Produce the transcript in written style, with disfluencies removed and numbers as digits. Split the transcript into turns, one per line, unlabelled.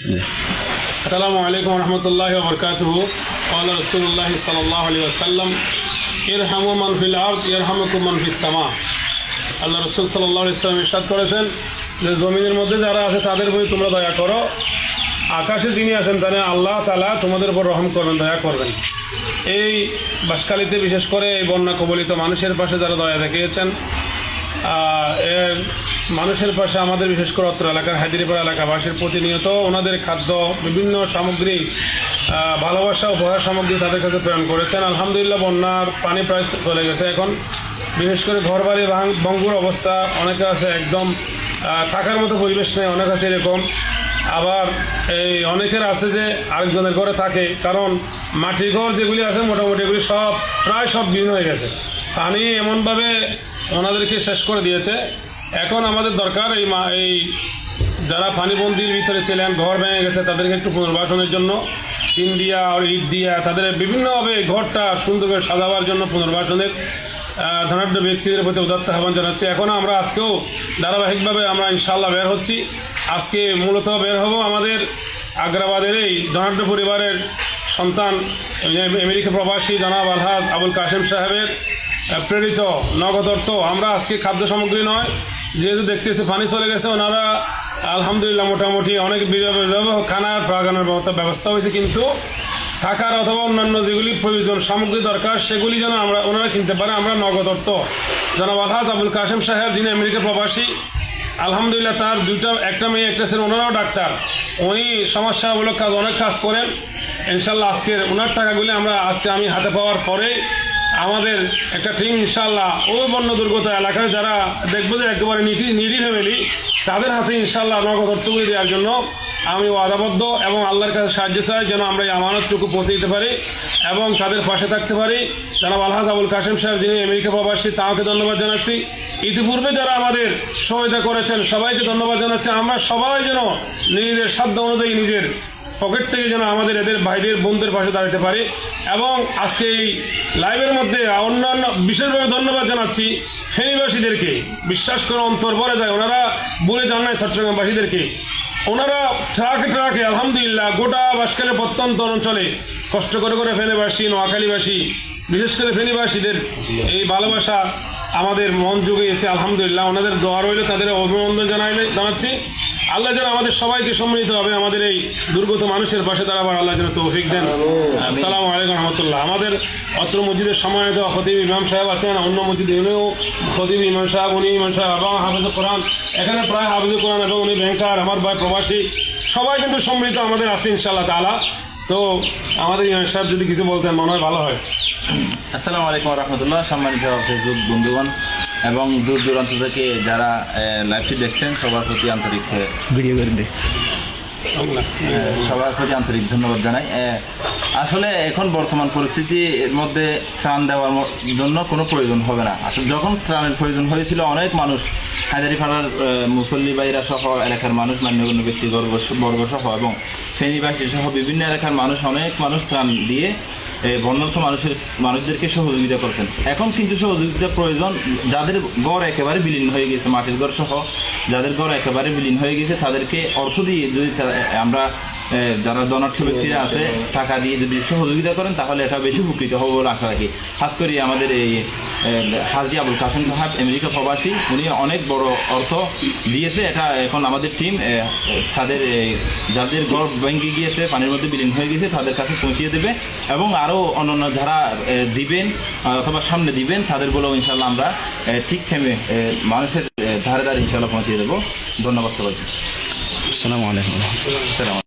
আসসালামু আলাইকুম রহমতুল্লাহি ওয়া বারাকাতুহু। ক্বালা রাসূলুল্লাহ সাল্লাল্লাহু আলাইহি ওয়াসাল্লাম ইরহামু মান ফিল আরদ ইয়ারহামুকুম মান ফিস সামা। আল্লাহ রাসূল সাল্লাল্লাহু আলাইহি ওয়াসাল্লাম ইরশাদ করেছেন যে জমিনের মধ্যে যারা আছে তাদের প্রতি তোমরা দয়া করো, আকাশে যিনি আছেন তাহলে আল্লাহ তাআলা তোমাদের উপর রহম করবেন, দয়া করবেন। এই বাসকালিতে বিশেষ করে এই বন্যা কবলিত মানুষের পাশে যারা দয়া দেখিয়েছেন, মানুষের পাশে আমাদের বিশেষ করে অত্র এলাকার হায়দ্রিপাড়া এলাকাবাসীর প্রতিনিয়ত ওনাদের খাদ্য বিভিন্ন সামগ্রী, ভালোবাসা উপহার সামগ্রী তাদের কাছে প্রেরণ করেছেন। আলহামদুলিল্লাহ বন্যার পানি প্রায় চলে গেছে। এখন বিশেষ করে ঘরবাড়ি ভঙ্গুর অবস্থা, অনেকে আছে একদম থাকার মতো পরিবেশ নেই, অনেক আছে এরকম। আবার এই অনেকের আছে যে আরেকজনের ঘরে থাকে, কারণ মাটির ঘর যেগুলি আছে মোটামুটি এগুলি সব প্রায় সব বিলীন হয়ে গেছে। পানি এমনভাবে ওনাদেরকে শেষ করে দিয়েছে। এখন আমাদের দরকার এই যারা পানিবন্দির ভিতরে ছিলেন, ঘর ভেঙে গেছে, তাদেরকে একটু পুনর্বাসনের জন্য টিন দিয়া আর ইট দিয়া তাদের বিভিন্নভাবে ঘরটা সুন্দর করে সাজাবার জন্য পুনর্বাসনের ধনাঢ্য ব্যক্তিদের প্রতি উদাত্ত আহ্বান জানাচ্ছি। এখন আমরা আজকেও ধারাবাহিকভাবে আমরা ইনশাআল্লাহ বের হচ্ছি। আজকে মূলত বের হব আমাদের আগ্রাবাদের এই ধনাঢ্য পরিবারের সন্তান আমেরিকা প্রবাসী জনাব আলহাজ আবুল কাশেম সাহেবের প্রেরিত নগদ অর্থ। আমরা আজকে খাদ্য সামগ্রী নয়, যেহেতু দেখতেছি পানি চলে গেছে, ওনারা আলহামদুলিল্লাহ মোটামুটি অনেক খানার প্রাগানোর ব্যবস্থা হয়েছে, কিন্তু থাকার অথবা অন্যান্য যেগুলি প্রয়োজন সামগ্রী দরকার সেগুলি যেন ওনারা কিনতে পারে। আমরা নগদ অর্থ জনাব আলহাজ আবুল কাশেম সাহেব, যিনি আমেরিকা প্রবাসী, আলহামদুলিল্লাহ তার একটা মেয়ে একটা ছেলে, ওনারাও ডাক্তার, উনি সমস্যামূলক কাজ অনেক কাজ করেন। ইনশাল্লাহ আজকের ওনার টাকাগুলি আমি হাতে পাওয়ার পরে আমাদের একটা টিম ইনশাল্লাহ ওই বন্য দুর্গত এলাকায় যারা দেখবো যে একেবারে নিডি ফ্যামিলি, তাদের হাতে ইনশাল্লাহ নগদ অর্থগুলি দেওয়ার জন্য আমি ওয়াদাবদ্ধ এবং আল্লাহর কাছে সাহায্য চাই যেন আমরা এই আমানতটুকু পৌঁছে দিতে পারি এবং তাদের পাশে থাকতে পারি। জনাব আলহাজ আবুল কাশেম সাহেব, যিনি আমেরিকা প্রবাসী, তাঁকে ধন্যবাদ জানাচ্ছি। ইতিপূর্বে যারা আমাদের সহায়তা করেছেন সবাইকে ধন্যবাদ জানাচ্ছি। আমরা সবাই যেন নিজেদের সাধ্য অনুযায়ী নিজের পকেট থেকে যেন আমাদের এদের ভাইদের বোনদের পাশে দাঁড়াতে পারি। এবং আজকে এই লাইভের মধ্যে অন্যান্য বিশেষভাবে ধন্যবাদ জানাচ্ছি ফেনীবাসীদেরকে। বিশ্বাস করে অন্তর ভরে যায়, ওনারা বলে যান নাই চট্টগ্রামবাসীদেরকে। ওনারা ট্রাকে আলহামদুলিল্লাহ গোটা বাসকালের প্রত্যন্ত অঞ্চলে কষ্ট করে ফেনীবাসী, নোয়াখালীবাসী, বিশেষ করে ফেনীবাসীদের এই ভালোবাসা আমাদের মন জুগিয়েছে। আলহামদুলিল্লাহ ওনাদের দোয়া রইল, তাদের অভিনন্দন জানাচ্ছি। আল্লাহ যেন আমাদের সবাইকে সম্মিলিত হবে আমাদের এই দুর্গত মানুষের পাশে দাঁড়াবার আল্লাহ যেন তৌফিক দেন। আসসালামু আলাইকুম রহমতুল্লাহ। আমাদের অত্র মসজিদের সম্মানিত খতিব ইমাম সাহেব আছেন, অন্য মসজিদে উনিও খতিব ইমাম সাহেব, উনি ইমাম সাহেব এবং হাফেজুল কোরআন, এখানে প্রায় হাফেজুল কোরআন এবং উনি ব্যাংকার, আমার ভাই প্রবাসী, সবাই কিন্তু সম্মিলিত আমাদের আছে ইনশাআল্লাহ তাআলা। তো আমাদের ইমাম সাহেব যদি কিছু বলতেন মনে হয় ভালো হয়।
আসসালামু আলাইকুম রহমতুল্লাহ। সম্মানিত ফেসবুক বন্ধুগণ এবং দূর দূরান্ত থেকে যারা লাইভটি দেখছেন সবার প্রতি আন্তরিক সবার প্রতি আন্তরিক ধন্যবাদ জানাই। আসলে এখন বর্তমান পরিস্থিতির মধ্যে ত্রাণ দেওয়ার জন্য কোনো প্রয়োজন হবে না। আসলে যখন ত্রাণের প্রয়োজন হয়েছিল অনেক মানুষ, হায়দ্রিপাড়ার মুসল্লি ভাইরা সহ এলাকার মানুষ, মান্যগণ্য ব্যক্তিবর্গ সহ এবং ফেনীবাসী সহ বিভিন্ন এলাকার অনেক মানুষ ত্রাণ দিয়ে বন্যার্থ মানুষদেরকে সহযোগিতা করছেন। এখন কিন্তু সহযোগিতা প্রয়োজন যাদের ঘর একেবারে বিলীন হয়ে গেছে, মাটির ঘর সহ যাদের ঘর একেবারে বিলীন হয়ে গেছে, তাদেরকে অর্থ দিয়ে যদি আমরা যারা ধনাঢ্য ব্যক্তিরা আছে টাকা দিয়ে যদি সহযোগিতা করেন তাহলে এটা বেশি উপকৃত হবে বলে আশা রাখি। খাস করে আমাদের এই হাজি আবুল কাশেম সাহেব আমেরিকা প্রবাসী, উনি অনেক বড় অর্থ দিয়েছে। এটা এখন আমাদের টিম তাদের যাদের ঘর ভেঙে গিয়েছে, পানির মধ্যে বিলীন হয়ে গেছে, তাদের কাছে পৌঁছিয়ে দেবে এবং আরও অন্যান্য যারা দিবেন অথবা সামনে দিবেন তাদের বলেও ইনশাল্লাহ আমরা ঠিক থেমে মানুষের ধারে ধারে ইনশাল্লাহ পৌঁছিয়ে দেবো। ধন্যবাদ সবাইকে।
আসসালামু আলাইকুম।